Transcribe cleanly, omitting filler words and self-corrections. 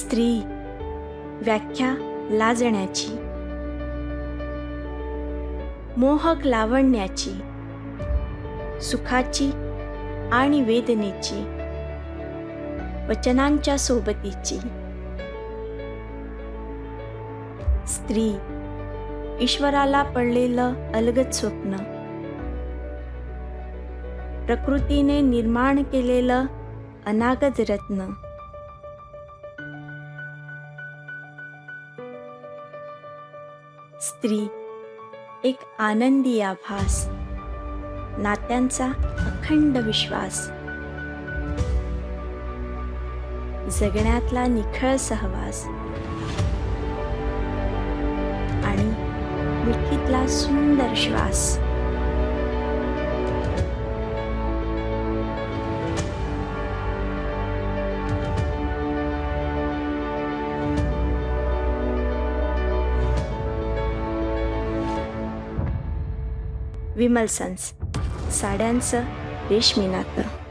स्त्री व्याख्या लाजण्याची, मोहक लावण्याची, सुखाची आणि वेदनेची, वचनांच्या सोबतीची. स्त्री ईश्वराला पडलेलं अलगद स्वप्न, प्रकृतीने निर्माण केलेलं अनागत रत्न. स्त्री एक आनंदी आभास, नात्यांचा अखंड विश्वास, जगण्यातला निखळ सहवास आणि मिठीतला सुंदर श्वास. विमल सन्स, साड्यांचं रेशमी नातं.